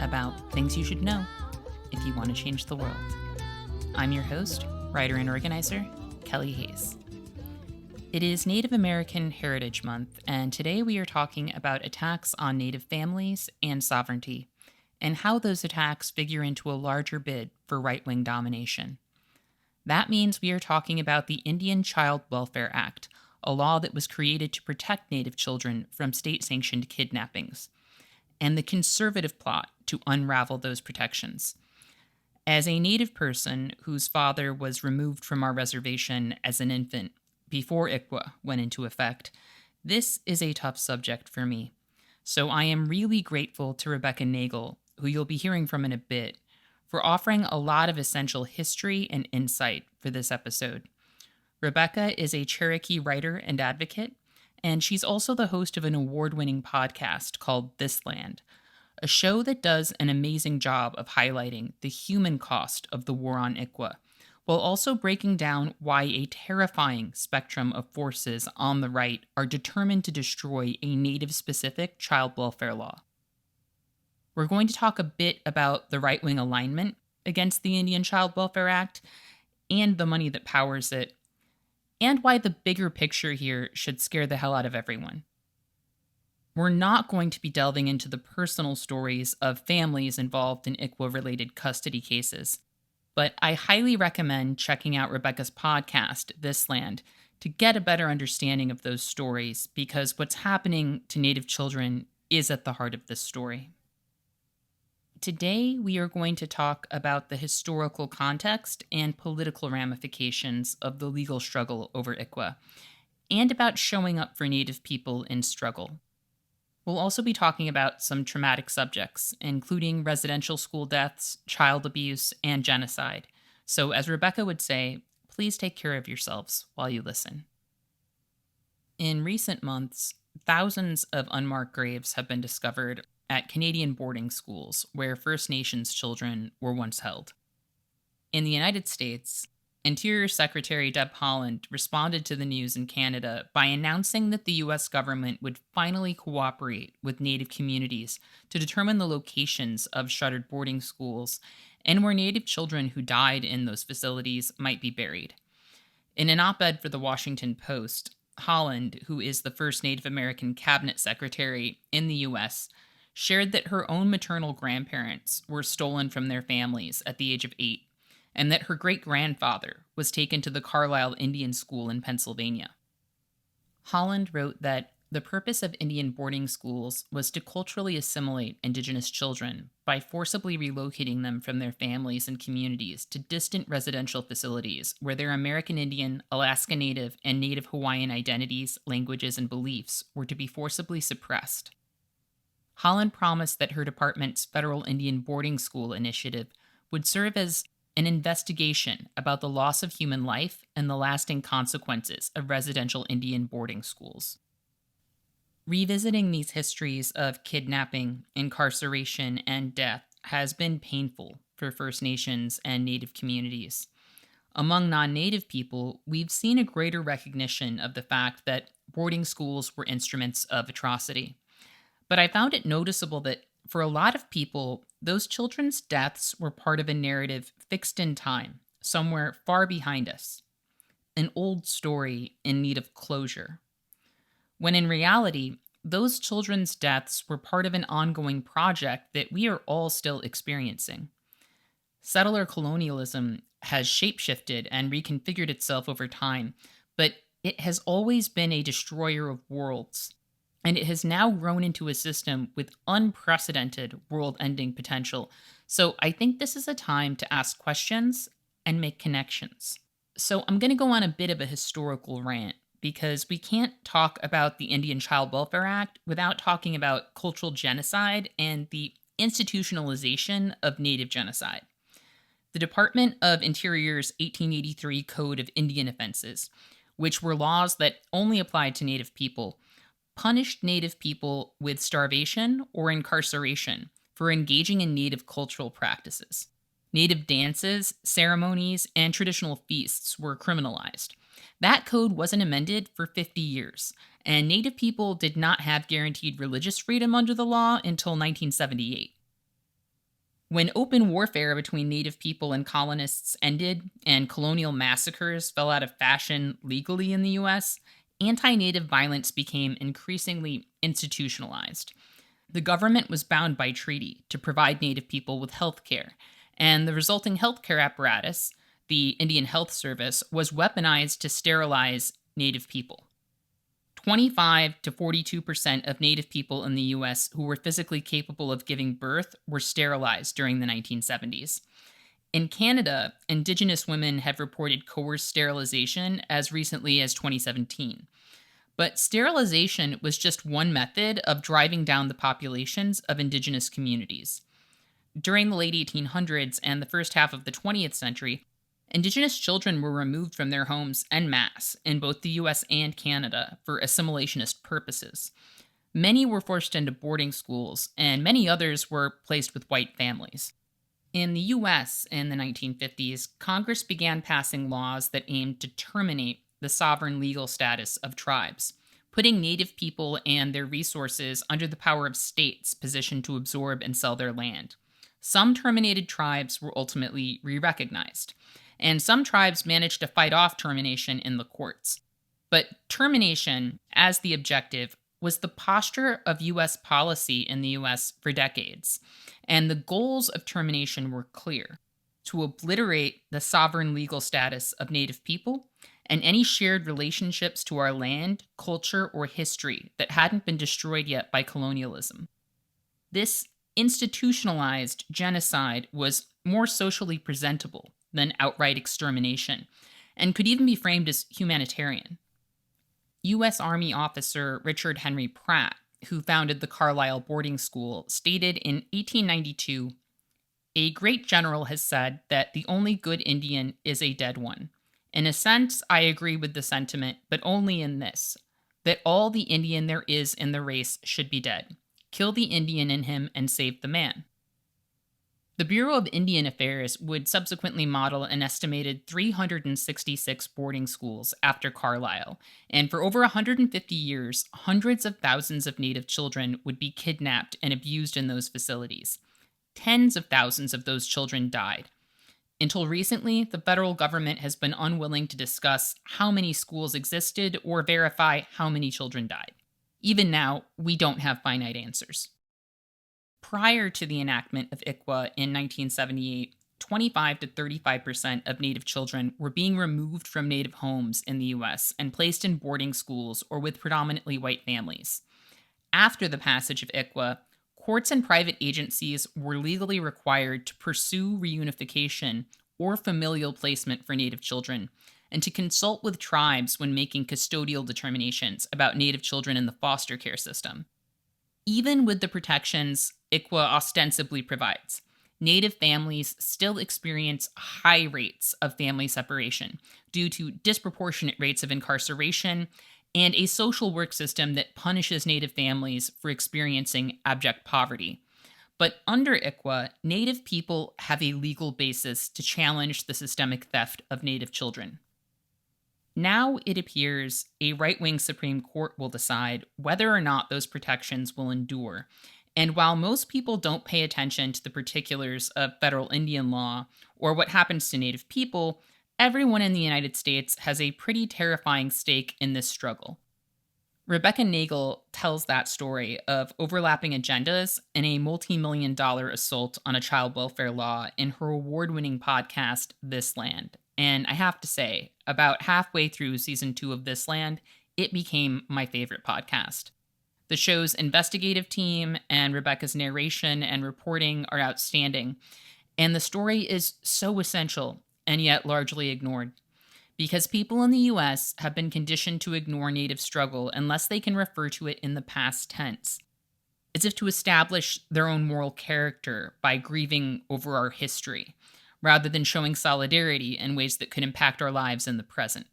about things you should know if you want to change the world. I'm your host, writer and organizer, Kelly Hayes. It is Native American Heritage Month, and today we are talking about attacks on Native families and sovereignty, and how those attacks figure into a larger bid for right-wing domination. That means we are talking about the Indian Child Welfare Act, a law that was created to protect Native children from state-sanctioned kidnappings, and the conservative plot to unravel those protections. As a Native person whose father was removed from our reservation as an infant before ICWA went into effect, this is a tough subject for me. So I am really grateful to Rebecca Nagle, who you'll be hearing from in a bit, for offering a lot of essential history and insight for this episode. Rebecca is a Cherokee writer and advocate, and she's also the host of an award-winning podcast called This Land, a show that does an amazing job of highlighting the human cost of the war on ICWA, while also breaking down why a terrifying spectrum of forces on the right are determined to destroy a Native-specific child welfare law. We're going to talk a bit about the right-wing alignment against the Indian Child Welfare Act and the money that powers it, and why the bigger picture here should scare the hell out of everyone. We're not going to be delving into the personal stories of families involved in ICWA-related custody cases, but I highly recommend checking out Rebecca's podcast, This Land, to get a better understanding of those stories, because what's happening to Native children is at the heart of this story. Today, we are going to talk about the historical context and political ramifications of the legal struggle over ICWA, and about showing up for Native people in struggle. We'll also be talking about some traumatic subjects, including residential school deaths, child abuse, and genocide. So, as Rebecca would say, please take care of yourselves while you listen. In recent months, thousands of unmarked graves have been discovered at Canadian boarding schools where First Nations children were once held. In the United States, Interior Secretary Deb Haaland responded to the news in Canada by announcing that the U.S. government would finally cooperate with Native communities to determine the locations of shuttered boarding schools and where Native children who died in those facilities might be buried. In an op-ed for the Washington Post, Haaland, who is the first Native American cabinet secretary in the U.S., shared that her own maternal grandparents were stolen from their families at the age of 8, and that her great-grandfather was taken to the Carlisle Indian School in Pennsylvania. Haaland wrote that the purpose of Indian boarding schools was to culturally assimilate Indigenous children by forcibly relocating them from their families and communities to distant residential facilities where their American Indian, Alaska Native, and Native Hawaiian identities, languages, and beliefs were to be forcibly suppressed. Haaland promised that her department's Federal Indian Boarding School initiative would serve as an investigation about the loss of human life and the lasting consequences of residential Indian boarding schools. Revisiting these histories of kidnapping, incarceration, and death has been painful for First Nations and Native communities. Among non-Native people, we've seen a greater recognition of the fact that boarding schools were instruments of atrocity. But I found it noticeable that for a lot of people, those children's deaths were part of a narrative fixed in time, somewhere far behind us. An old story in need of closure. When in reality, those children's deaths were part of an ongoing project that we are all still experiencing. Settler colonialism has shapeshifted and reconfigured itself over time, but it has always been a destroyer of worlds. And it has now grown into a system with unprecedented world-ending potential. So I think this is a time to ask questions and make connections. So I'm going to go on a bit of a historical rant, because we can't talk about the Indian Child Welfare Act without talking about cultural genocide and the institutionalization of Native genocide. The Department of Interior's 1883 Code of Indian Offenses, which were laws that only applied to Native people, punished Native people with starvation or incarceration for engaging in Native cultural practices. Native dances, ceremonies, and traditional feasts were criminalized. That code wasn't amended for 50 years, and Native people did not have guaranteed religious freedom under the law until 1978. When open warfare between native people and colonists ended and colonial massacres fell out of fashion legally in the US, anti native violence became increasingly institutionalized. The government was bound by treaty to provide native people with health care, and the resulting healthcare apparatus, the Indian Health Service, was weaponized to sterilize native people. 25 to 42% of native people in the US who were physically capable of giving birth were sterilized during the 1970s. In Canada, Indigenous women have reported coerced sterilization as recently as 2017. But sterilization was just one method of driving down the populations of Indigenous communities. During the late 1800s and the first half of the 20th century, Indigenous children were removed from their homes en masse in both the US and Canada for assimilationist purposes. Many were forced into boarding schools, and many others were placed with white families. In the US in the 1950s, Congress began passing laws that aimed to terminate the sovereign legal status of tribes, putting Native people and their resources under the power of states positioned to absorb and sell their land. Some terminated tribes were ultimately re-recognized, and some tribes managed to fight off termination in the courts. But termination, as the objective, was the posture of U.S. policy in the U.S. for decades, and the goals of termination were clear: to obliterate the sovereign legal status of Native people and any shared relationships to our land, culture, or history that hadn't been destroyed yet by colonialism. This institutionalized genocide was more socially presentable than outright extermination, and could even be framed as humanitarian. U.S. Army officer Richard Henry Pratt, who founded the Carlisle boarding school, stated in 1892, "A great general has said that the only good Indian is a dead one. In a sense, I agree with the sentiment, but only in this, that all the Indian there is in the race should be dead. Kill the Indian in him and save the man." The Bureau of Indian Affairs would subsequently model an estimated 366 boarding schools after Carlisle, and for over 150 years, hundreds of thousands of Native children would be kidnapped and abused in those facilities. Tens of thousands of those children died. Until recently, the federal government has been unwilling to discuss how many schools existed or verify how many children died. Even now, we don't have finite answers. Prior to the enactment of ICWA in 1978, 25 to 35% of Native children were being removed from Native homes in the U.S. and placed in boarding schools or with predominantly white families. After the passage of ICWA, courts and private agencies were legally required to pursue reunification or familial placement for Native children, and to consult with tribes when making custodial determinations about Native children in the foster care system. Even with the protections ICWA ostensibly provides, Native families still experience high rates of family separation due to disproportionate rates of incarceration and a social work system that punishes Native families for experiencing abject poverty. But under ICWA, Native people have a legal basis to challenge the systemic theft of Native children. Now it appears a right-wing Supreme Court will decide whether or not those protections will endure. And while most people don't pay attention to the particulars of federal Indian law or what happens to Native people, everyone in the United States has a pretty terrifying stake in this struggle. Rebecca Nagle tells that story of overlapping agendas in a multi-million-dollar assault on a child welfare law in her award-winning podcast, This Land. And I have to say, about halfway through season 2 of This Land, it became my favorite podcast. The show's investigative team and Rebecca's narration and reporting are outstanding, and the story is so essential and yet largely ignored. Because people in the US have been conditioned to ignore Native struggle unless they can refer to it in the past tense, as if to establish their own moral character by grieving over our history, rather than showing solidarity in ways that could impact our lives in the present.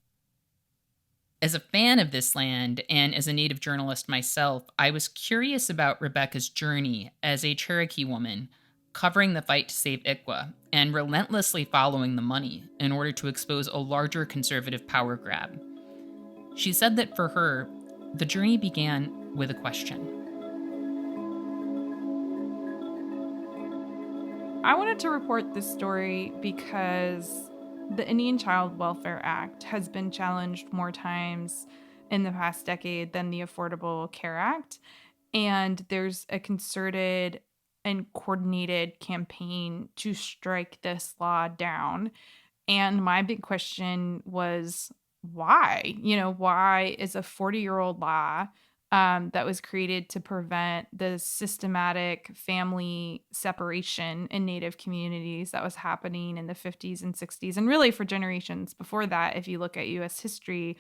As a fan of This Land, and as a Native journalist myself, I was curious about Rebecca's journey as a Cherokee woman, covering the fight to save ICWA, and relentlessly following the money in order to expose a larger conservative power grab. She said that for her, the journey began with a question. I wanted to report this story because the Indian Child Welfare Act has been challenged more times in the past decade than the Affordable Care Act. And there's a concerted and coordinated campaign to strike this law down. And my big question was why? Why is a 40-year-old law that was created to prevent the systematic family separation in Native communities that was happening in the 50s and 60s, and really for generations before that, if you look at US history,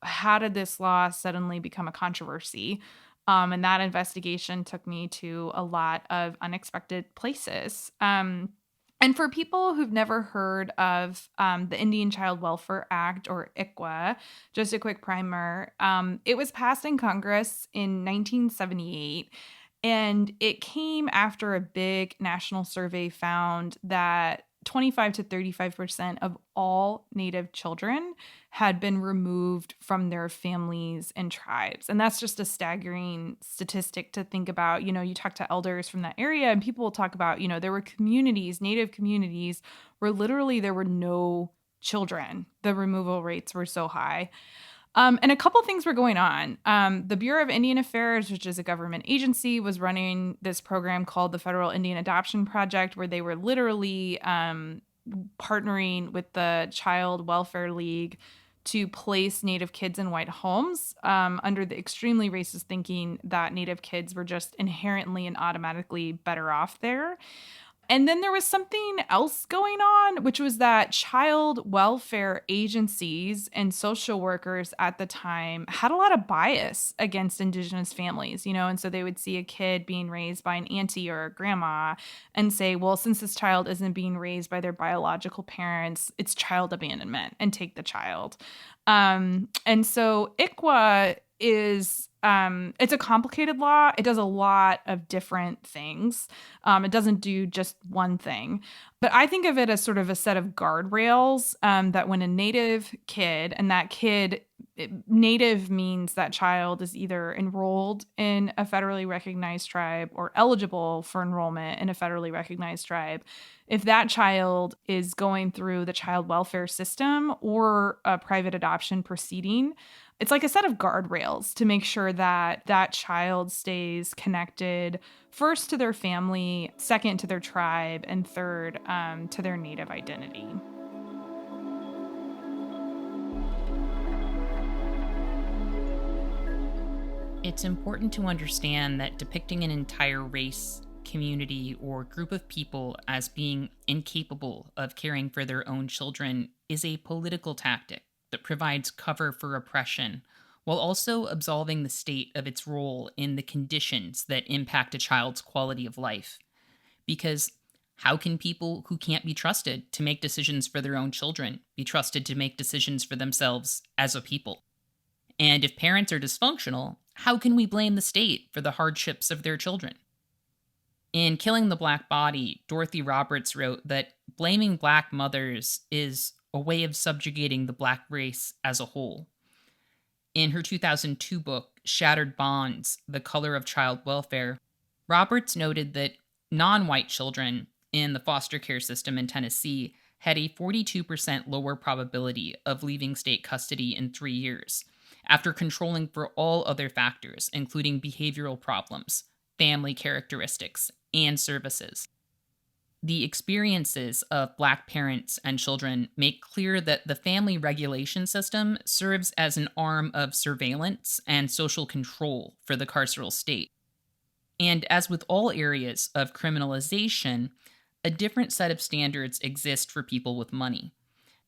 how did this law suddenly become a controversy? And that investigation took me to a lot of unexpected places. And for people who've never heard of the Indian Child Welfare Act, or ICWA, just a quick primer, it was passed in Congress in 1978. And it came after a big national survey found that 25 to 35% of all Native children had been removed from their families and tribes. And that's just a staggering statistic to think about. You talk to elders from that area and people will talk about, there were communities, Native communities, where literally there were no children. The removal rates were so high. And a couple things were going on. The Bureau of Indian Affairs, which is a government agency, was running this program called the Federal Indian Adoption Project, where they were literally partnering with the Child Welfare League to place Native kids in white homes under the extremely racist thinking that Native kids were just inherently and automatically better off there. And then there was something else going on, which was that child welfare agencies and social workers at the time had a lot of bias against Indigenous families, and so they would see a kid being raised by an auntie or a grandma and say, well, since this child isn't being raised by their biological parents, it's child abandonment and take the child. And so ICWA is it's a complicated law. It does a lot of different things. It doesn't do just one thing. But I think of it as sort of a set of guardrails that when a Native kid, and that kid, Native means that child is either enrolled in a federally recognized tribe or eligible for enrollment in a federally recognized tribe. If that child is going through the child welfare system or a private adoption proceeding, it's like a set of guardrails to make sure that that child stays connected, first to their family, second to their tribe, and third to their Native identity. It's important to understand that depicting an entire race, community, or group of people as being incapable of caring for their own children is a political tactic that provides cover for oppression, while also absolving the state of its role in the conditions that impact a child's quality of life. Because how can people who can't be trusted to make decisions for their own children be trusted to make decisions for themselves as a people? And if parents are dysfunctional, how can we blame the state for the hardships of their children? In Killing the Black Body, Dorothy Roberts wrote that blaming Black mothers is a way of subjugating the Black race as a whole. In her 2002 book, Shattered Bonds: The Color of Child Welfare, Roberts noted that non-white children in the foster care system in Tennessee had a 42% lower probability of leaving state custody in 3 years, after controlling for all other factors, including behavioral problems, family characteristics, and services. The experiences of Black parents and children make clear that the family regulation system serves as an arm of surveillance and social control for the carceral state. And as with all areas of criminalization, a different set of standards exist for people with money.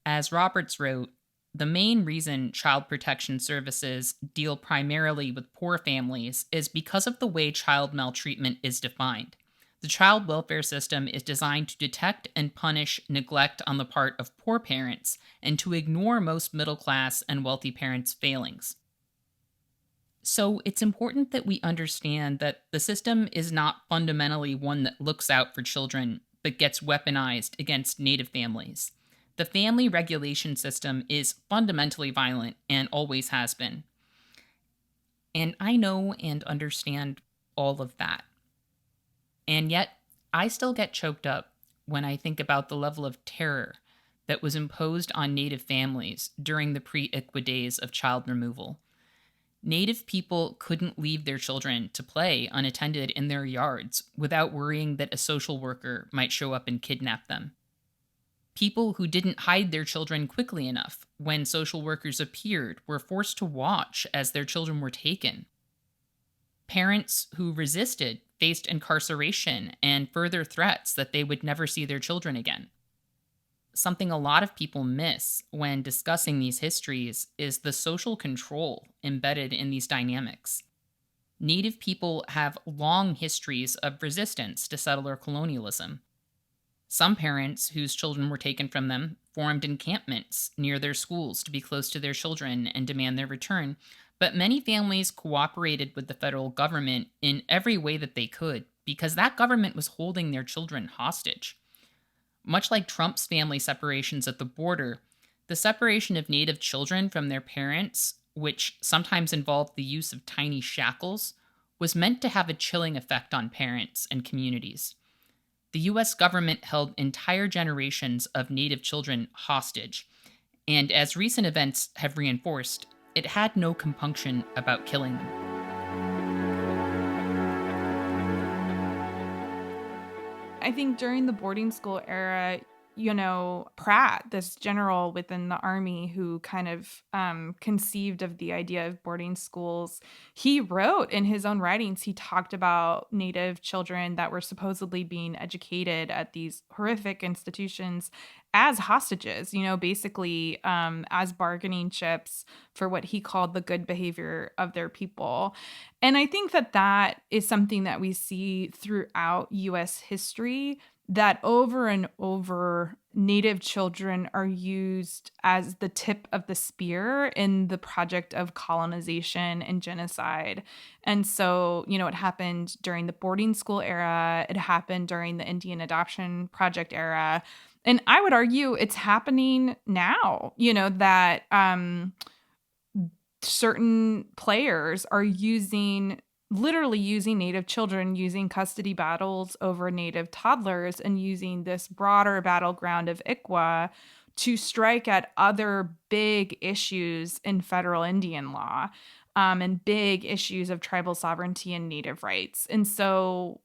As Roberts wrote, the main reason child protection services deal primarily with poor families is because of the way child maltreatment is defined. The child welfare system is designed to detect and punish neglect on the part of poor parents and to ignore most middle class and wealthy parents' failings. So it's important that we understand that the system is not fundamentally one that looks out for children, but gets weaponized against Native families. The family regulation system is fundamentally violent and always has been. And I know and understand all of that. And yet, I still get choked up when I think about the level of terror that was imposed on Native families during the pre-ICWA days of child removal. Native people couldn't leave their children to play unattended in their yards without worrying that a social worker might show up and kidnap them. People who didn't hide their children quickly enough when social workers appeared were forced to watch as their children were taken. Parents who resisted faced incarceration and further threats that they would never see their children again. Something a lot of people miss when discussing these histories is the social control embedded in these dynamics. Native people have long histories of resistance to settler colonialism. Some parents whose children were taken from them formed encampments near their schools to be close to their children and demand their return, but many families cooperated with the federal government in every way that they could because that government was holding their children hostage. Much like Trump's family separations at the border, the separation of Native children from their parents, which sometimes involved the use of tiny shackles, was meant to have a chilling effect on parents and communities. The US government held entire generations of Native children hostage, and as recent events have reinforced, it had no compunction about killing them. I think during the boarding school era, Pratt, this general within the Army who kind of conceived of the idea of boarding schools, he wrote in his own writings, he talked about Native children that were supposedly being educated at these horrific institutions as hostages, basically as bargaining chips for what he called the good behavior of their people. And I think that is something that we see throughout U.S. history, that over and over, Native children are used as the tip of the spear in the project of colonization and genocide. And so, it happened during the boarding school era. It happened during the Indian Adoption Project era. And I would argue it's happening now, that certain players are literally using Native children, using custody battles over Native toddlers, and using this broader battleground of ICWA to strike at other big issues in federal Indian law, and big issues of tribal sovereignty and Native rights. And so,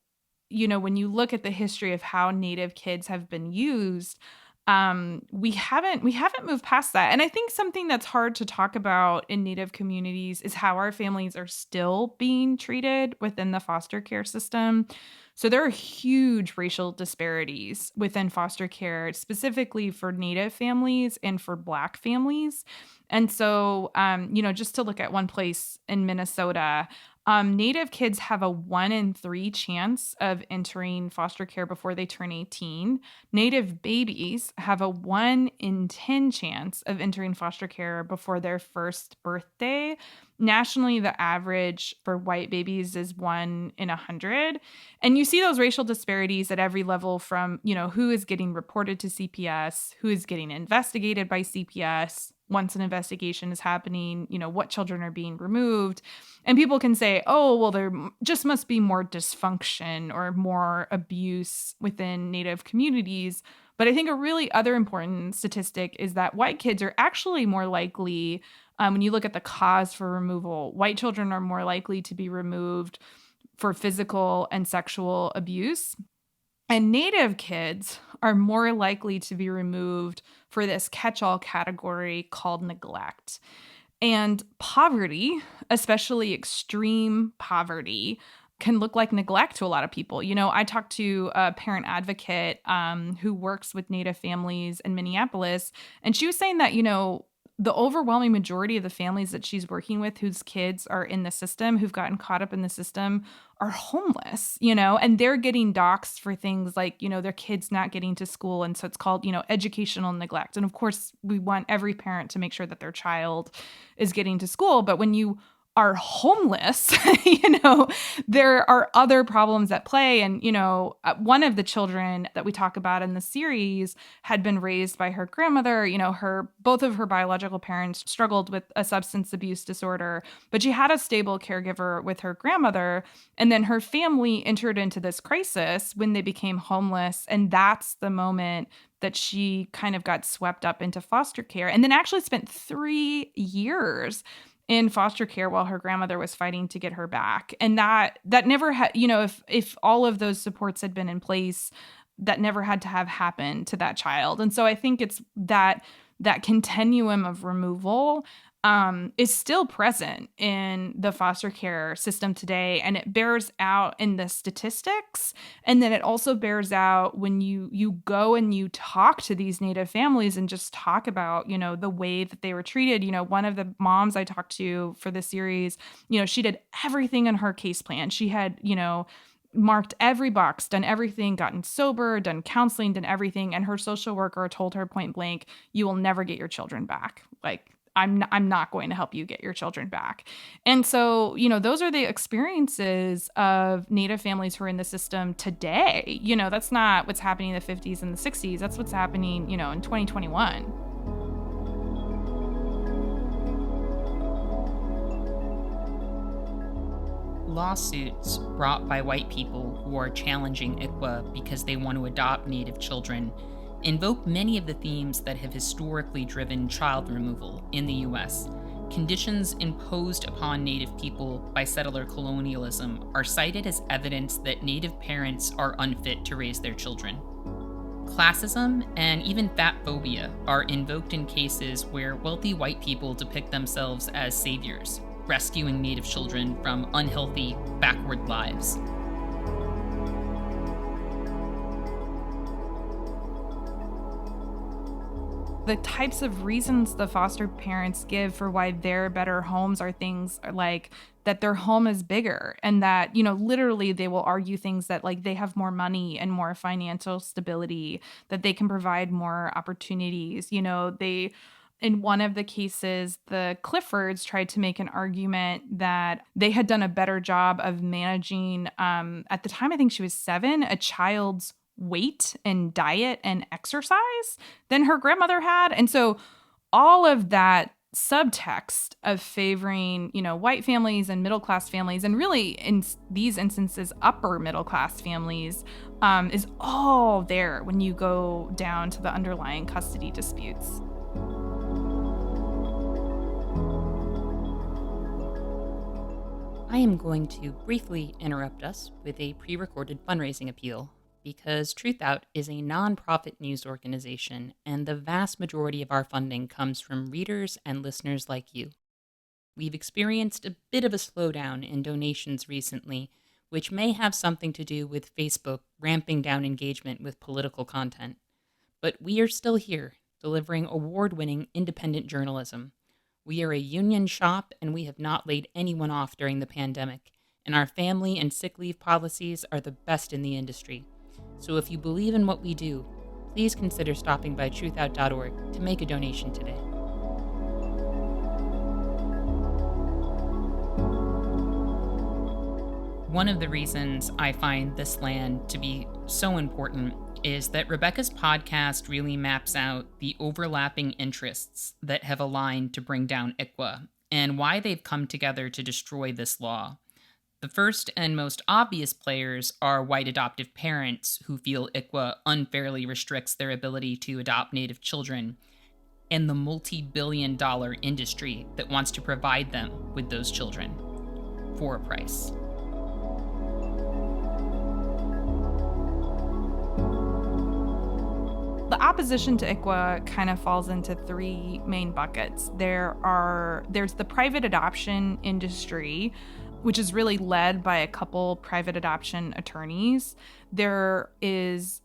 when you look at the history of how Native kids have been used, we haven't moved past that. And I think something that's hard to talk about in Native communities is how our families are still being treated within the foster care system. So there are huge racial disparities within foster care, specifically for Native families and for Black families. And so, just to look at one place in Minnesota, Native kids have a 1 in 3 chance of entering foster care before they turn 18. Native babies have a 1 in 10 chance of entering foster care before their first birthday. Nationally, the average for white babies is 1 in 100. And you see those racial disparities at every level from, who is getting reported to CPS, who is getting investigated by CPS. Once an investigation is happening, what children are being removed. And people can say, oh, well, there just must be more dysfunction or more abuse within Native communities. But I think a really other important statistic is that white kids are actually more likely, when you look at the cause for removal, white children are more likely to be removed for physical and sexual abuse. And Native kids are more likely to be removed for this catch-all category called neglect. And poverty, especially extreme poverty, can look like neglect to a lot of people. I talked to a parent advocate who works with Native families in Minneapolis, and she was saying that, the overwhelming majority of the families that she's working with whose kids are in the system, who've gotten caught up in the system, are homeless, and they're getting doxxed for things like, their kids not getting to school. And so it's called, educational neglect. And of course, we want every parent to make sure that their child is getting to school. But when you are homeless, there are other problems at play. And, one of the children that we talk about in the series had been raised by her grandmother. Both of her biological parents struggled with a substance abuse disorder, but she had a stable caregiver with her grandmother. And then her family entered into this crisis when they became homeless. And that's the moment that she kind of got swept up into foster care, and then actually spent 3 years in foster care while her grandmother was fighting to get her back. And that never had, if all of those supports had been in place, that never had to have happened to that child. And so I think it's that continuum of removal is still present in the foster care system today. And it bears out in the statistics. And then it also bears out when you go and you talk to these Native families and just talk about, the way that they were treated. One of the moms I talked to for the series, she did everything in her case plan. She had, marked every box, done everything, gotten sober, done counseling, done everything. And her social worker told her point blank, you will never get your children back. Like, I'm not going to help you get your children back. And so, those are the experiences of Native families who are in the system today. That's not what's happening in the 50s and the 60s. That's what's happening, in 2021. Lawsuits brought by white people who are challenging ICWA because they want to adopt Native children invoke many of the themes that have historically driven child removal in the U.S. Conditions imposed upon Native people by settler colonialism are cited as evidence that Native parents are unfit to raise their children. Classism and even fat phobia are invoked in cases where wealthy white people depict themselves as saviors, rescuing Native children from unhealthy, backward lives. The types of reasons the foster parents give for why they're better homes are things like that their home is bigger, and that, literally they will argue things that like they have more money and more financial stability, that they can provide more opportunities. In one of the cases, the Cliffords tried to make an argument that they had done a better job of managing, at the time, I think she was 7, a child's weight and diet and exercise than her grandmother had. And so all of that subtext of favoring, white families and middle-class families, and really in these instances, upper middle-class families, is all there when you go down to the underlying custody disputes. I am going to briefly interrupt us with a pre-recorded fundraising appeal because TRUTHOUT is a nonprofit news organization, and the vast majority of our funding comes from readers and listeners like you. We've experienced a bit of a slowdown in donations recently, which may have something to do with Facebook ramping down engagement with political content. But we are still here, delivering award-winning independent journalism. We are a union shop, and we have not laid anyone off during the pandemic, and our family and sick leave policies are the best in the industry. So if you believe in what we do, please consider stopping by TRUTHOUT.org to make a donation today. One of the reasons I find this land to be so important is that Rebecca's podcast really maps out the overlapping interests that have aligned to bring down ICWA and why they've come together to destroy this law. The first and most obvious players are white adoptive parents who feel ICWA unfairly restricts their ability to adopt Native children, and the multi-billion-dollar industry that wants to provide them with those children for a price. The opposition to ICWA kind of falls into 3 main buckets. There's the private adoption industry, which is really led by a couple private adoption attorneys. There is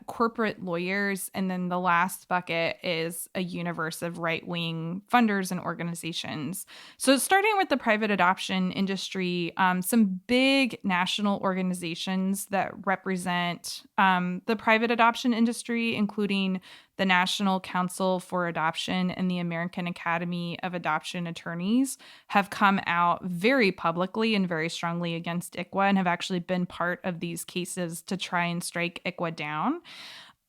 corporate lawyers, and then the last bucket is a universe of right-wing funders and organizations. So starting with the private adoption industry, some big national organizations that represent the private adoption industry, including the National Council for Adoption and the American Academy of Adoption Attorneys have come out very publicly and very strongly against ICWA and have actually been part of these cases to try and strike ICWA down.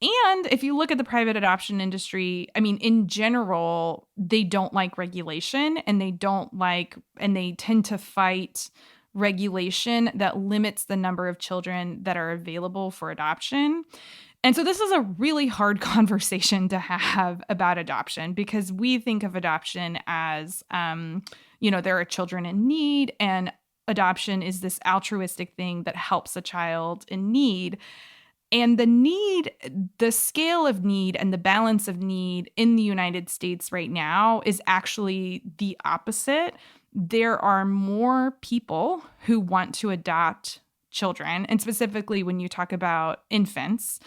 And if you look at the private adoption industry, I mean, in general, they don't like regulation and they tend to fight regulation that limits the number of children that are available for adoption. And so this is a really hard conversation to have about adoption because we think of adoption as, there are children in need, and adoption is this altruistic thing that helps a child in need. And the scale of need and the balance of need in the United States right now is actually the opposite. There are more people who want to adopt children, and specifically when you talk about infants,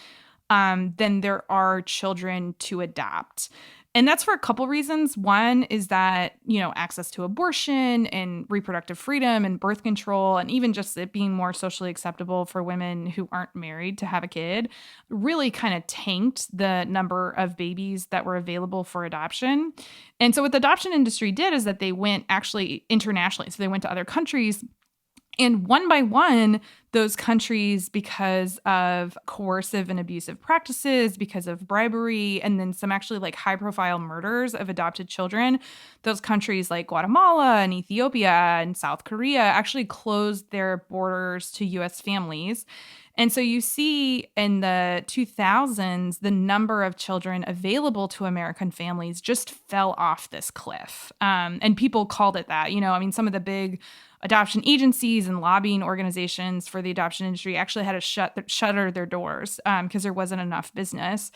than there are children to adopt. And that's for a couple reasons. One is that, access to abortion and reproductive freedom and birth control, and even just it being more socially acceptable for women who aren't married to have a kid, really kind of tanked the number of babies that were available for adoption. And so what the adoption industry did is that they went actually internationally. So they went to other countries. And one by one, those countries, because of coercive and abusive practices, because of bribery, and then some actually like high-profile murders of adopted children, those countries like Guatemala and Ethiopia and South Korea actually closed their borders to U.S. families. And so you see in the 2000s, the number of children available to American families just fell off this cliff. And people called it that. Some of the big adoption agencies and lobbying organizations for the adoption industry actually had to shutter their doors because there wasn't enough business.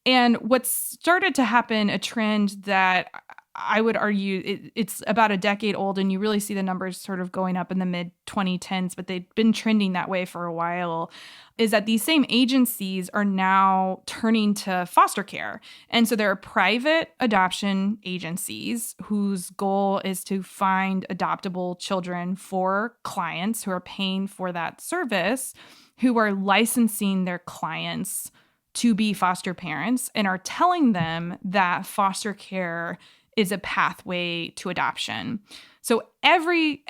And what started to happen, a trend that I would argue it's about a decade old, and you really see the numbers sort of going up in the mid-2010s, but they've been trending that way for a while, is that these same agencies are now turning to foster care. And so there are private adoption agencies whose goal is to find adoptable children for clients who are paying for that service, who are licensing their clients to be foster parents and are telling them that foster care is a pathway to adoption. So every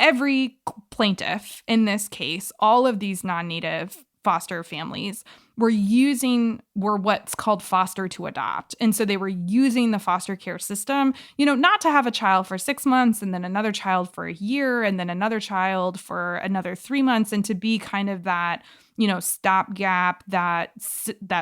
plaintiff in this case, all of these non-native foster families were what's called foster to adopt. And so they were using the foster care system, not to have a child for 6 months and then another child for a year and then another child for another 3 months, and to be kind of that, stopgap, that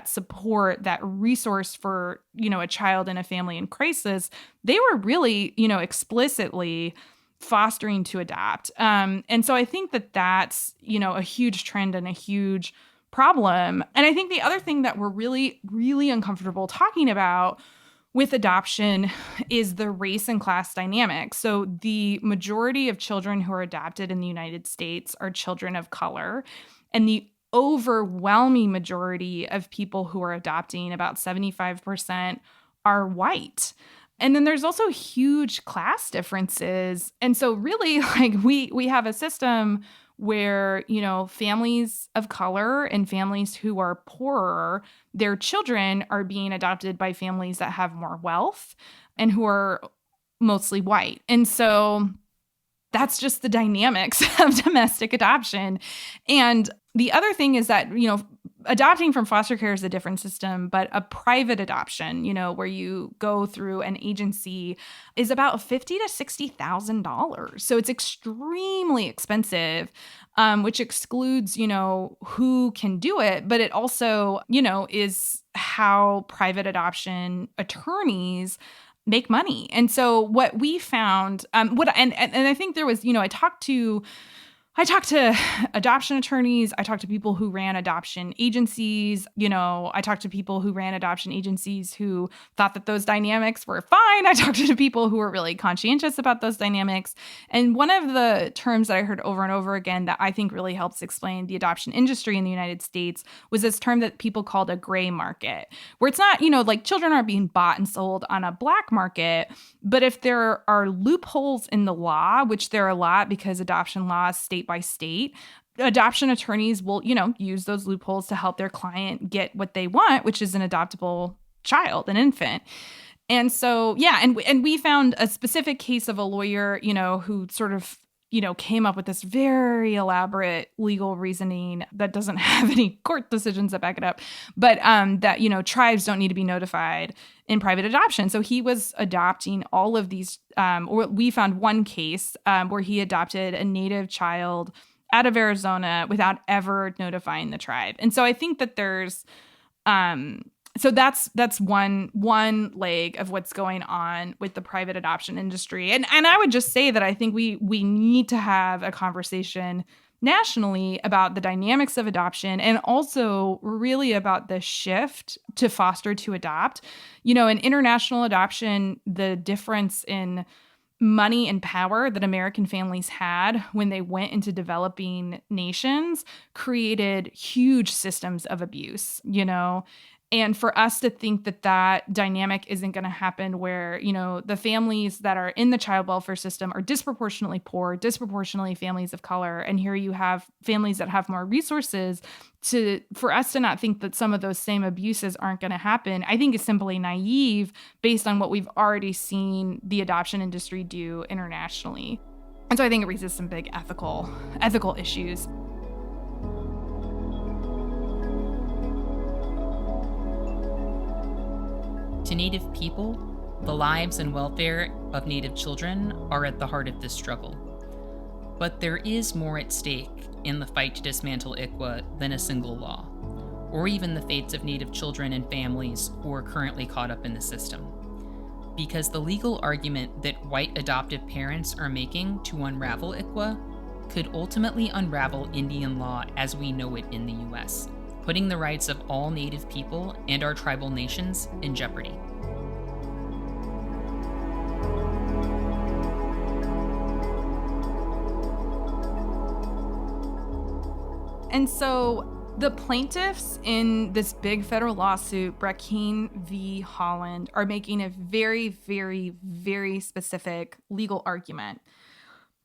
support, that resource for, a child in a family in crisis. They were really, explicitly fostering to adopt. And so I think that that's, a huge trend and a huge problem. And I think the other thing that we're really, really uncomfortable talking about with adoption is the race and class dynamic. So the majority of children who are adopted in the United States are children of color, and the overwhelming majority of people who are adopting, about 75%, are white. And then there's also huge class differences. And so really, we have a system where, families of color and families who are poorer, their children are being adopted by families that have more wealth and who are mostly white. And so that's just the dynamics of domestic adoption. And the other thing is that, adopting from foster care is a different system, but a private adoption, where you go through an agency, is about $50,000 to $60,000. So it's extremely expensive, which excludes, who can do it. But it also, is how private adoption attorneys make money. And so what we found, and I think there was, I talked to adoption attorneys. I talked to people who ran adoption agencies. I talked to people who ran adoption agencies who thought that those dynamics were fine. I talked to people who were really conscientious about those dynamics. And one of the terms that I heard over and over again that I think really helps explain the adoption industry in the United States was this term that people called a gray market, where it's not, like children are being bought and sold on a black market. But if there are loopholes in the law, which there are a lot because adoption laws state by state, adoption attorneys will, use those loopholes to help their client get what they want, which is an adoptable child, an infant. And so, yeah, and we found a specific case of a lawyer, who sort of, came up with this very elaborate legal reasoning that doesn't have any court decisions that back it up, but that, tribes don't need to be notified in private adoption. So he was adopting all of these, or we found one case where he adopted a native child out of Arizona without ever notifying the tribe. And so I think that there's, so that's one leg of what's going on with the private adoption industry. And I would just say that I think we need to have a conversation nationally about the dynamics of adoption, and also really about the shift to foster to adopt. In international adoption, the difference in money and power that American families had when they went into developing nations created huge systems of abuse, And for us to think that that dynamic isn't going to happen where, the families that are in the child welfare system are disproportionately poor, disproportionately families of color. And here you have families that have more resources. For us to not think that some of those same abuses aren't going to happen, I think is simply naive based on what we've already seen the adoption industry do internationally. And so I think it raises some big ethical issues. To Native people, the lives and welfare of Native children are at the heart of this struggle. But there is more at stake in the fight to dismantle ICWA than a single law, or even the fates of Native children and families who are currently caught up in the system. Because the legal argument that white adoptive parents are making to unravel ICWA could ultimately unravel Indian law as we know it in the US, putting the rights of all Native people and our tribal nations in jeopardy. And so the plaintiffs in this big federal lawsuit, Brackeen v. Holland, are making a very, very, very specific legal argument.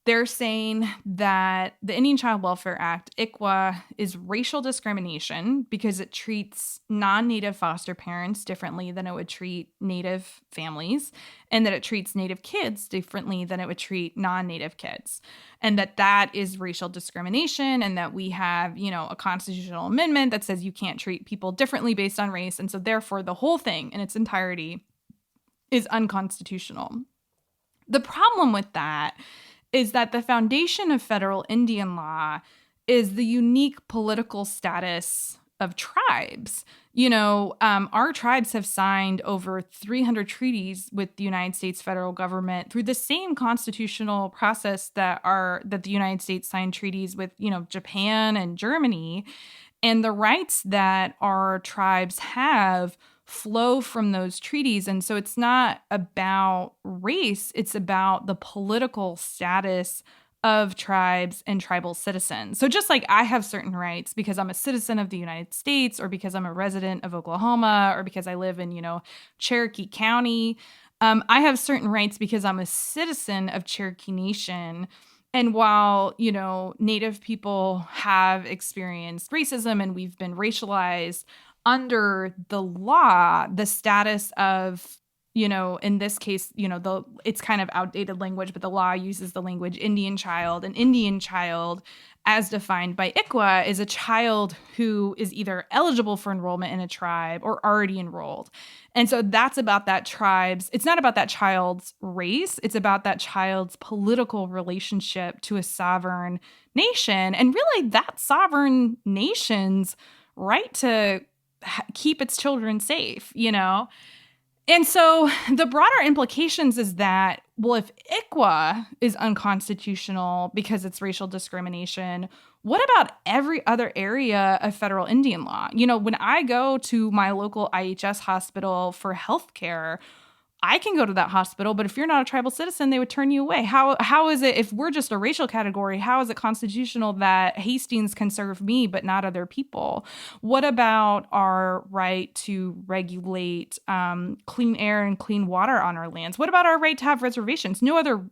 They're saying that the Indian Child Welfare Act, ICWA, is racial discrimination because it treats non-Native foster parents differently than it would treat Native families, and that it treats Native kids differently than it would treat non-Native kids, and that is racial discrimination, and that we have, a constitutional amendment that says you can't treat people differently based on race, and so therefore the whole thing in its entirety is unconstitutional. The problem with that is that the foundation of federal Indian law is the unique political status of tribes. Our tribes have signed over 300 treaties with the United States federal government through the same constitutional process that the United States signed treaties with, Japan and Germany. And the rights that our tribes have flow from those treaties. And so it's not about race, it's about the political status of tribes and tribal citizens. So just like I have certain rights because I'm a citizen of the United States, or because I'm a resident of Oklahoma, or because I live in, Cherokee County, I have certain rights because I'm a citizen of Cherokee Nation. And while, Native people have experienced racism and we've been racialized, under the law, the status of, in this case, it's kind of outdated language, but the law uses the language Indian child. An Indian child, as defined by ICWA, is a child who is either eligible for enrollment in a tribe or already enrolled. And so that's about that tribe's, it's not about that child's race, it's about that child's political relationship to a sovereign nation. And really that sovereign nation's right to keep its children safe, And so the broader implications is that, well, if ICWA is unconstitutional because it's racial discrimination, what about every other area of federal Indian law? When I go to my local IHS hospital for healthcare, I can go to that hospital, but if you're not a tribal citizen, they would turn you away. How is it, if we're just a racial category, how is it constitutional that Hastings can serve me but not other people? What about our right to regulate clean air and clean water on our lands? What about our right to have reservations? No other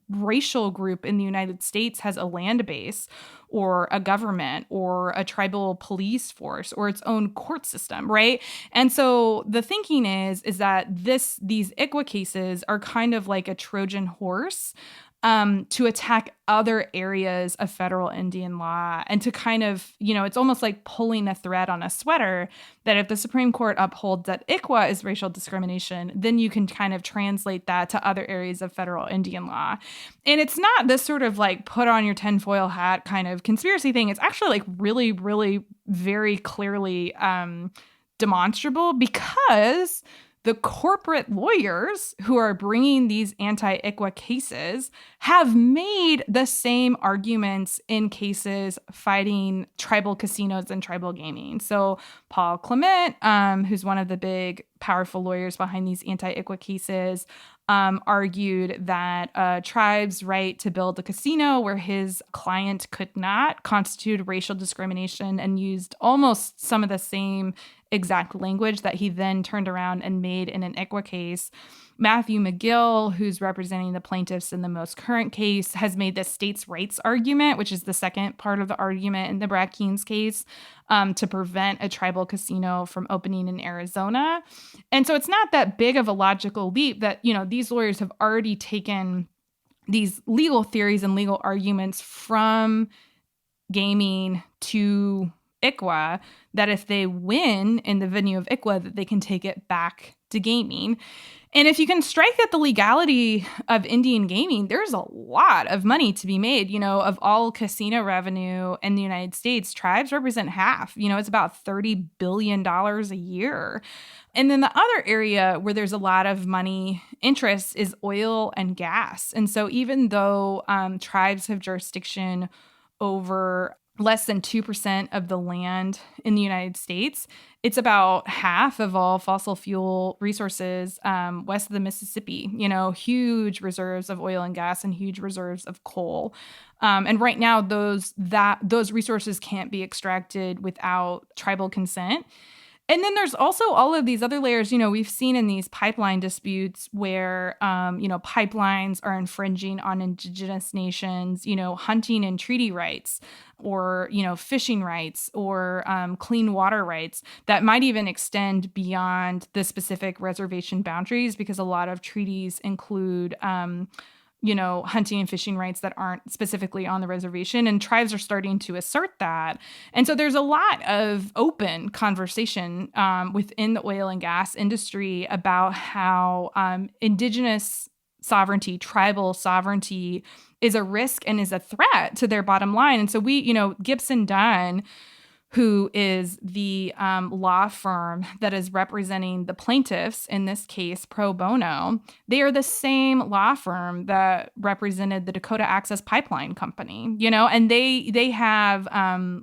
racial group in the United States has a land base or a government or a tribal police force or its own court system, right? And so the thinking is that these ICWA cases are kind of like a Trojan horse to attack other areas of federal Indian law and to kind of, it's almost like pulling a thread on a sweater that if the Supreme Court upholds that ICWA is racial discrimination, then you can kind of translate that to other areas of federal Indian law. And it's not this sort of like put on your tinfoil hat kind of conspiracy thing. It's actually like really, really very clearly demonstrable because the corporate lawyers who are bringing these anti-ICWA cases have made the same arguments in cases fighting tribal casinos and tribal gaming. So Paul Clement, who's one of the big, powerful lawyers behind these anti-ICWA cases, argued that a tribe's right to build a casino where his client could not constitute racial discrimination and used almost some of the same exact language that he then turned around and made in an ICWA case. Matthew McGill, who's representing the plaintiffs in the most current case, has made the states' rights argument, which is the second part of the argument in the Brad Keene's case, to prevent a tribal casino from opening in Arizona. And so it's not that big of a logical leap that, these lawyers have already taken these legal theories and legal arguments from gaming to ICWA, that if they win in the venue of ICWA, that they can take it back to gaming. And if you can strike at the legality of Indian gaming, there's a lot of money to be made. Of all casino revenue in the United States, tribes represent half. It's about $30 billion a year. And then the other area where there's a lot of money interest is oil and gas. And so even though tribes have jurisdiction over less than 2% of the land in the United States, it's about half of all fossil fuel resources west of the Mississippi, huge reserves of oil and gas and huge reserves of coal. And right now, those resources can't be extracted without tribal consent. And then there's also all of these other layers, we've seen in these pipeline disputes where, pipelines are infringing on indigenous nations, hunting and treaty rights or, fishing rights or clean water rights that might even extend beyond the specific reservation boundaries because a lot of treaties include hunting and fishing rights that aren't specifically on the reservation, and tribes are starting to assert that. And so there's a lot of open conversation within the oil and gas industry about how indigenous sovereignty, tribal sovereignty is a risk and is a threat to their bottom line. And so Gibson Dunn, who is the law firm that is representing the plaintiffs in this case pro bono, they are the same law firm that represented the Dakota Access Pipeline Company, and they have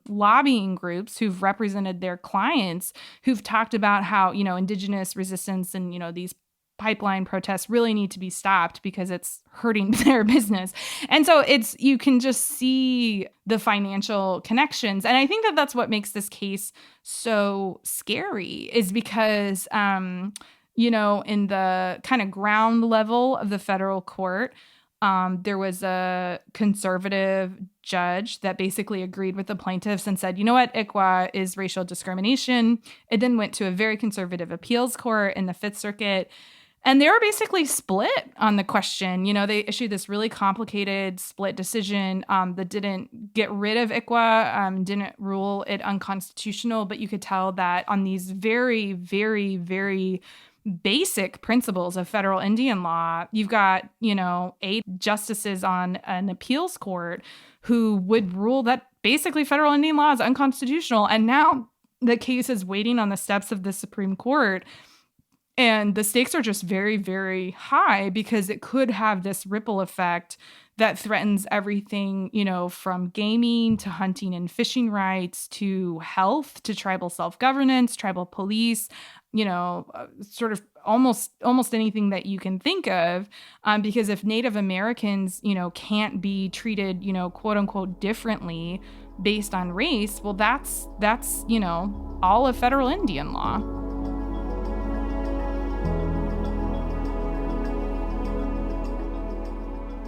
lobbying groups who've represented their clients who've talked about how, indigenous resistance and, these pipeline protests really need to be stopped because it's hurting their business. And so you can just see the financial connections. And I think that that's what makes this case so scary is because, in the kind of ground level of the federal court, there was a conservative judge that basically agreed with the plaintiffs and said, you know what, ICWA is racial discrimination. It then went to a very conservative appeals court in the Fifth Circuit. And they were basically split on the question. They issued this really complicated split decision that didn't get rid of ICWA, didn't rule it unconstitutional, but you could tell that on these very, very, very basic principles of federal Indian law, you've got, 8 justices on an appeals court who would rule that basically federal Indian law is unconstitutional. And now the case is waiting on the steps of the Supreme Court. And the stakes are just very, very high because it could have this ripple effect that threatens everything, from gaming to hunting and fishing rights to health to tribal self-governance, tribal police, sort of almost anything that you can think of. Because if Native Americans, can't be treated, quote unquote, differently based on race, well, that's all of federal Indian law.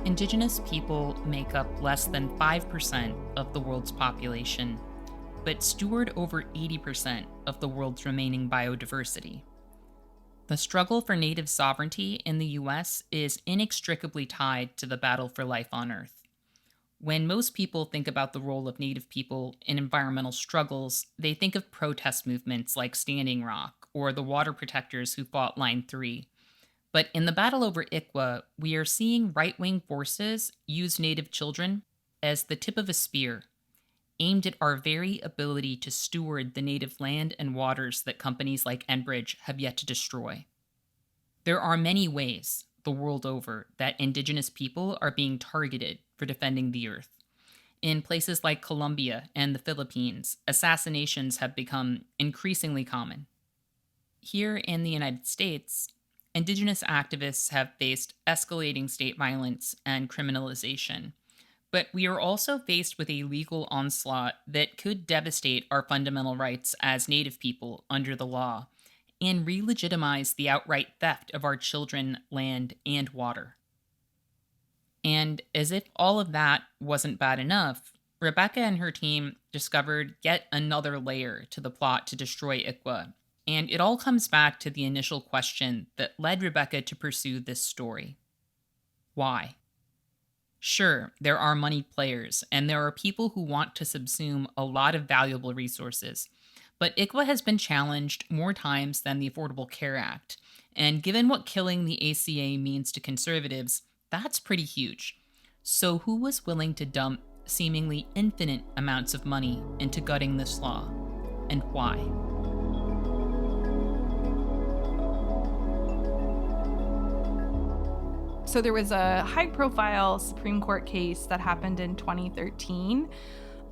Indigenous people make up less than 5% of the world's population, but steward over 80% of the world's remaining biodiversity. The struggle for native sovereignty in the US is inextricably tied to the battle for life on Earth. When most people think about the role of Native people in environmental struggles, they think of protest movements like Standing Rock or the water protectors who fought Line 3. But in the battle over ICWA, we are seeing right-wing forces use Native children as the tip of a spear, aimed at our very ability to steward the native land and waters that companies like Enbridge have yet to destroy. There are many ways, the world over, that Indigenous people are being targeted for defending the Earth. In places like Colombia and the Philippines, assassinations have become increasingly common. Here in the United States, Indigenous activists have faced escalating state violence and criminalization. But we are also faced with a legal onslaught that could devastate our fundamental rights as Native people under the law and re-legitimize the outright theft of our children, land, and water. And as if all of that wasn't bad enough, Rebecca and her team discovered yet another layer to the plot to destroy ICWA. And it all comes back to the initial question that led Rebecca to pursue this story. Why? Sure, there are money players, and there are people who want to subsume a lot of valuable resources. But ICWA has been challenged more times than the Affordable Care Act. And given what killing the ACA means to conservatives, that's pretty huge. So who was willing to dump seemingly infinite amounts of money into gutting this law? And why? So there was a high-profile Supreme Court case that happened in 2013.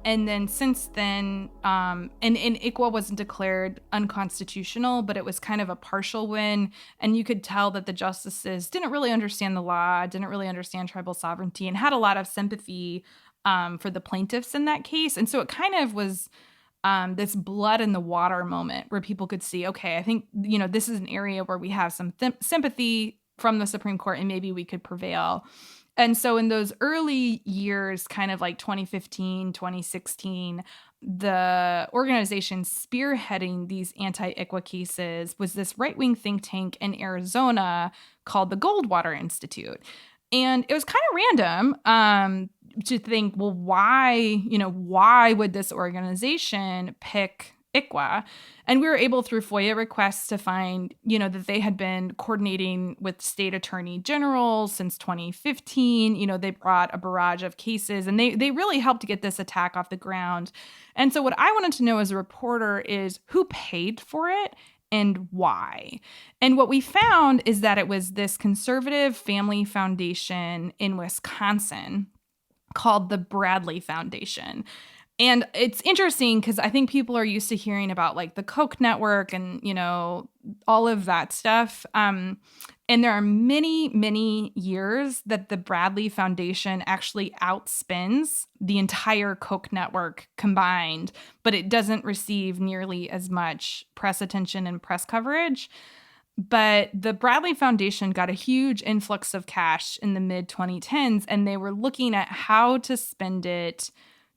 And then since then, and ICWA wasn't declared unconstitutional, but it was kind of a partial win. And you could tell that the justices didn't really understand the law, didn't really understand tribal sovereignty, and had a lot of sympathy for the plaintiffs in that case. And so it kind of was this blood in the water moment where people could see, okay, I think, this is an area where we have some sympathy from the Supreme Court and maybe we could prevail. And so in those early years, kind of like 2015, 2016, the organization spearheading these anti-ICWA cases was this right-wing think tank in Arizona called the Goldwater Institute. And it was kind of random to think, well, why would this organization pick ICWA? And we were able through FOIA requests to find, that they had been coordinating with state attorney generals since 2015. They brought a barrage of cases and they really helped to get this attack off the ground. And so what I wanted to know as a reporter is who paid for it and why. And what we found is that it was this conservative family foundation in Wisconsin called the Bradley Foundation. And it's interesting because I think people are used to hearing about like the Koch network and, all of that stuff. And there are many, many years that the Bradley Foundation actually outspends the entire Koch network combined, but it doesn't receive nearly as much press attention and press coverage. But the Bradley Foundation got a huge influx of cash in the mid-2010s, and they were looking at how to spend it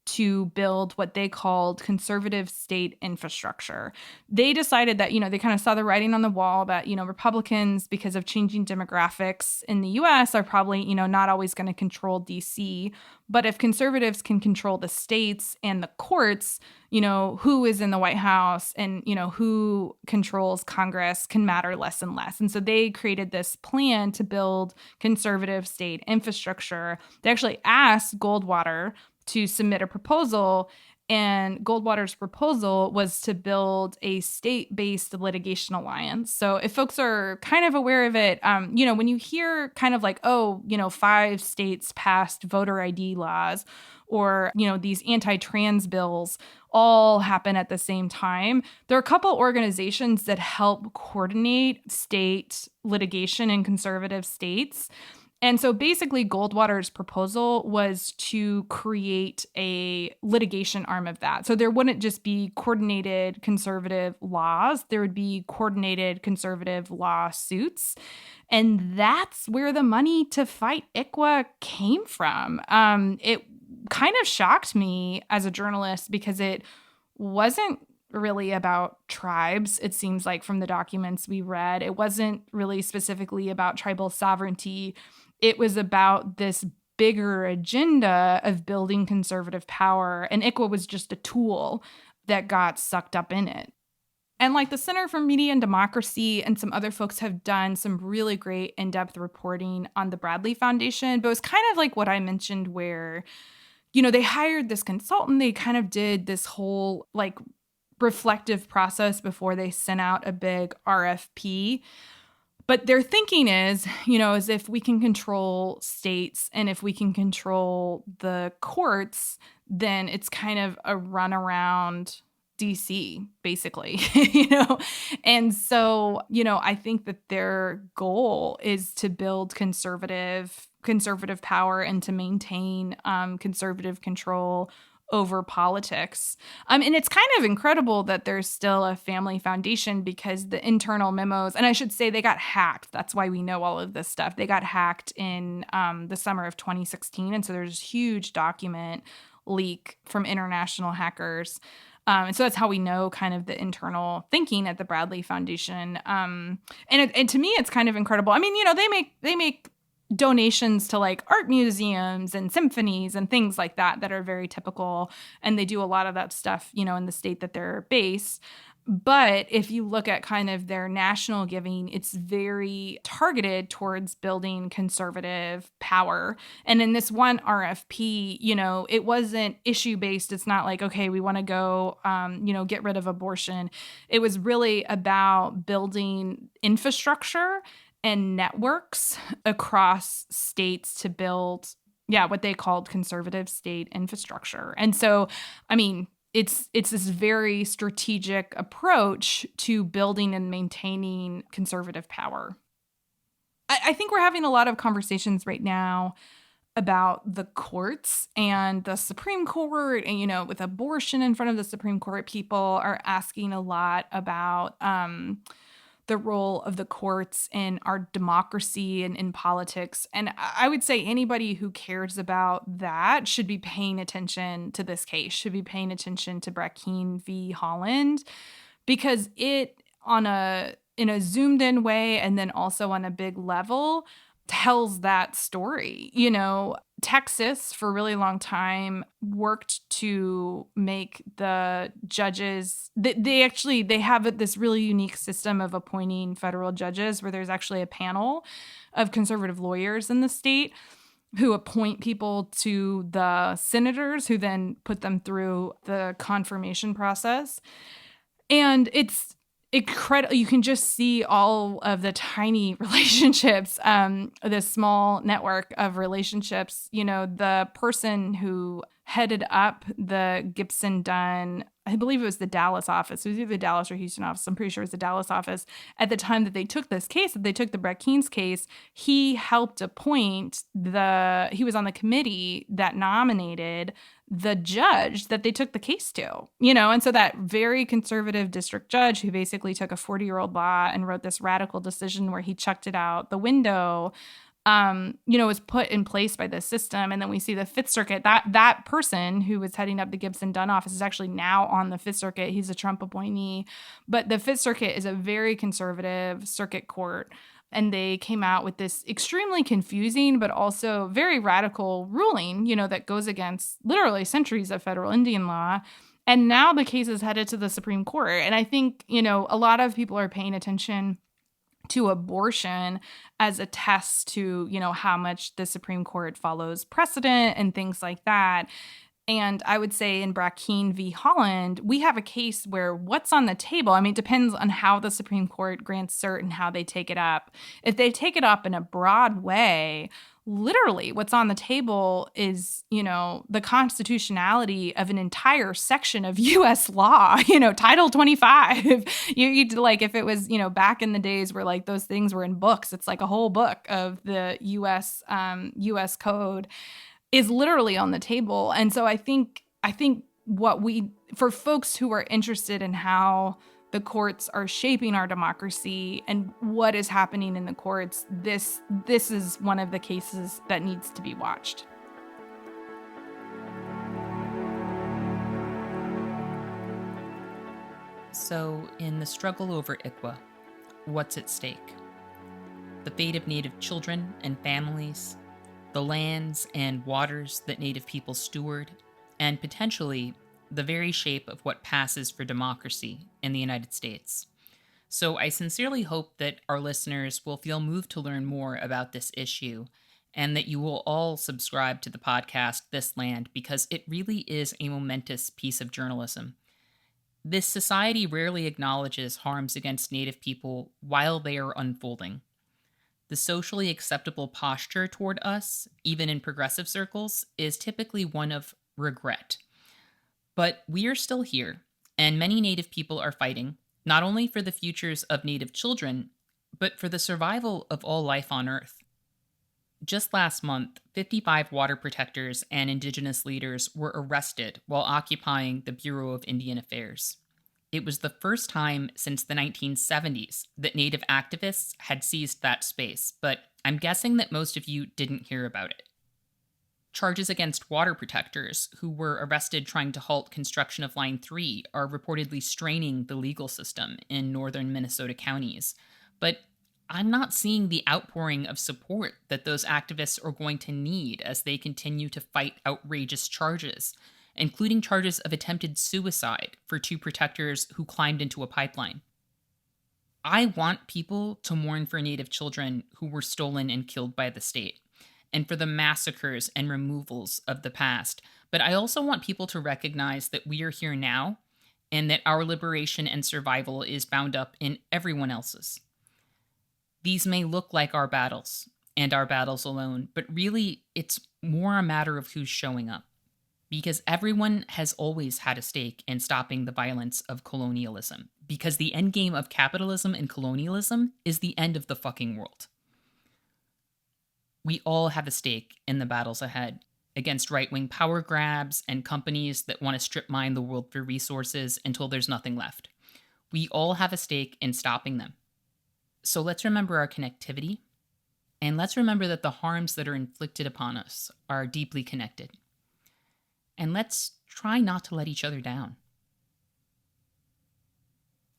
to build what they called conservative state infrastructure. They decided that, they kind of saw the writing on the wall that, Republicans, because of changing demographics in the US, are probably, not always going to control DC. But if conservatives can control the states and the courts, who is in the White House and, who controls Congress can matter less and less. And so they created this plan to build conservative state infrastructure. They actually asked Goldwater to submit a proposal, and Goldwater's proposal was to build a state-based litigation alliance. So if folks are kind of aware of it, when you hear kind of like, 5 states passed voter ID laws, or, these anti-trans bills all happen at the same time, there are a couple organizations that help coordinate state litigation in conservative states. And so basically Goldwater's proposal was to create a litigation arm of that. So there wouldn't just be coordinated conservative laws, there would be coordinated conservative lawsuits. And that's where the money to fight ICWA came from. It kind of shocked me as a journalist because it wasn't really about tribes, it seems like from the documents we read. It wasn't really specifically about tribal sovereignty. It was about this bigger agenda of building conservative power, and ICWA was just a tool that got sucked up in it. And like the Center for Media and Democracy and some other folks have done some really great in-depth reporting on the Bradley Foundation, but it was kind of like what I mentioned where, they hired this consultant, they kind of did this whole like reflective process before they sent out a big RFP. But their thinking is if we can control states and if we can control the courts, then it's kind of a run around DC, basically, And so, I think that their goal is to build conservative power and to maintain conservative control over politics. And it's kind of incredible that there's still a family foundation because the internal memos, and I should say they got hacked. That's why we know all of this stuff. They got hacked in the summer of 2016. And so there's a huge document leak from international hackers. And so that's how we know kind of the internal thinking at the Bradley Foundation. And to me, it's kind of incredible. I mean, they make donations to like art museums and symphonies and things like that are very typical. And they do a lot of that stuff, in the state that they're based. But if you look at kind of their national giving, it's very targeted towards building conservative power. And in this one RFP, it wasn't issue-based. It's not like, okay, we want to go, get rid of abortion. It was really about building infrastructure and networks across states to build, what they called conservative state infrastructure. And so, I mean, it's this very strategic approach to building and maintaining conservative power. I think we're having a lot of conversations right now about the courts and the Supreme Court, and, with abortion in front of the Supreme Court, people are asking a lot about the role of the courts in our democracy and in politics. And I would say anybody who cares about that should be paying attention to this case, should be paying attention to Brackeen v. Holland, because it, in a zoomed in way and then also on a big level, tells that story. Texas for a really long time worked to make the judges, they have this really unique system of appointing federal judges where there's actually a panel of conservative lawyers in the state who appoint people to the senators who then put them through the confirmation process. And it's incredible. You can just see all of the tiny relationships, this small network of relationships. The person who headed up the Gibson Dunn, I believe it was the Dallas office. It was either the Dallas or Houston office. I'm pretty sure it was the Dallas office. At the time that they took this case, that they took the Brackeen's case, he helped appoint he was on the committee that nominated the judge that they took the case to, and so that very conservative district judge who basically took a 40-year-old law and wrote this radical decision where he chucked it out the window, was put in place by this system. And then we see the Fifth Circuit, that person who was heading up the Gibson Dunn office is actually now on the Fifth Circuit. He's a Trump appointee, but the Fifth Circuit is a very conservative circuit court. And they came out with this extremely confusing, but also very radical ruling, that goes against literally centuries of federal Indian law. And now the case is headed to the Supreme Court. And I think, a lot of people are paying attention to abortion as a test to, how much the Supreme Court follows precedent and things like that. And I would say in Brackeen v. Holland, we have a case where what's on the table, I mean, it depends on how the Supreme Court grants cert and how they take it up. If they take it up in a broad way, literally what's on the table is, the constitutionality of an entire section of U.S. law, Title 25. you like, if it was, back in the days where like those things were in books, it's like a whole book of the U.S. code is literally on the table. And so I think for folks who are interested in how the courts are shaping our democracy and what is happening in the courts, this is one of the cases that needs to be watched. So, in the struggle over ICWA, what's at stake? The fate of Native children and families, the lands and waters that Native people steward, and potentially the very shape of what passes for democracy in the United States. So I sincerely hope that our listeners will feel moved to learn more about this issue and that you will all subscribe to the podcast This Land, because it really is a momentous piece of journalism. This society rarely acknowledges harms against Native people while they are unfolding. The socially acceptable posture toward us, even in progressive circles, is typically one of regret. But we are still here, and many Native people are fighting, not only for the futures of Native children, but for the survival of all life on Earth. Just last month, 55 water protectors and Indigenous leaders were arrested while occupying the Bureau of Indian Affairs. It was the first time since the 1970s that Native activists had seized that space, but I'm guessing that most of you didn't hear about it. Charges against water protectors who were arrested trying to halt construction of Line 3 are reportedly straining the legal system in northern Minnesota counties, but I'm not seeing the outpouring of support that those activists are going to need as they continue to fight outrageous charges, including charges of attempted suicide for 2 protectors who climbed into a pipeline. I want people to mourn for Native children who were stolen and killed by the state, and for the massacres and removals of the past, but I also want people to recognize that we are here now, and that our liberation and survival is bound up in everyone else's. These may look like our battles, and our battles alone, but really it's more a matter of who's showing up. Because everyone has always had a stake in stopping the violence of colonialism. Because the end game of capitalism and colonialism is the end of the fucking world. We all have a stake in the battles ahead against right-wing power grabs and companies that want to strip mine the world for resources until there's nothing left. We all have a stake in stopping them. So let's remember our connectivity, and let's remember that the harms that are inflicted upon us are deeply connected. And let's try not to let each other down.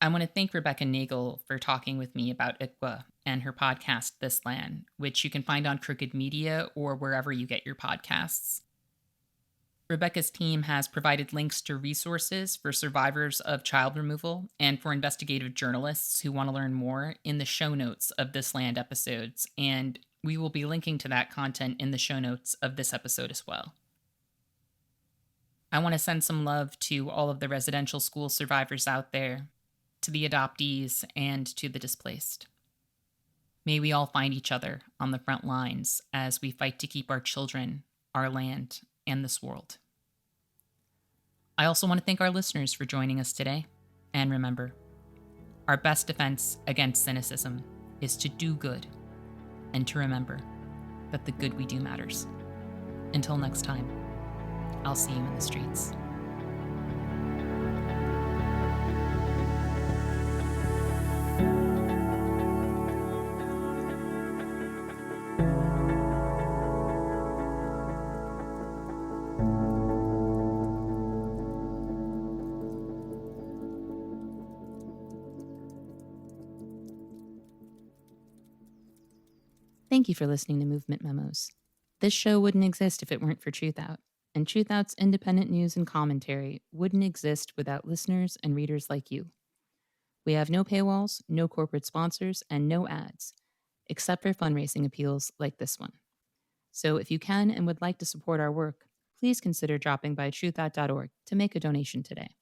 I want to thank Rebecca Nagle for talking with me about ICWA and her podcast, This Land, which you can find on Crooked Media or wherever you get your podcasts. Rebecca's team has provided links to resources for survivors of child removal and for investigative journalists who want to learn more in the show notes of This Land episodes, and we will be linking to that content in the show notes of this episode as well. I want to send some love to all of the residential school survivors out there, to the adoptees, and to the displaced. May we all find each other on the front lines as we fight to keep our children, our land, and this world. I also want to thank our listeners for joining us today. And remember, our best defense against cynicism is to do good and to remember that the good we do matters. Until next time, I'll see you in the streets. Thank you for listening to Movement Memos. This show wouldn't exist if it weren't for TRUTHOUT, and TRUTHOUT's independent news and commentary wouldn't exist without listeners and readers like you. We have no paywalls, no corporate sponsors, and no ads, except for fundraising appeals like this one. So if you can and would like to support our work, please consider dropping by truthout.org to make a donation today.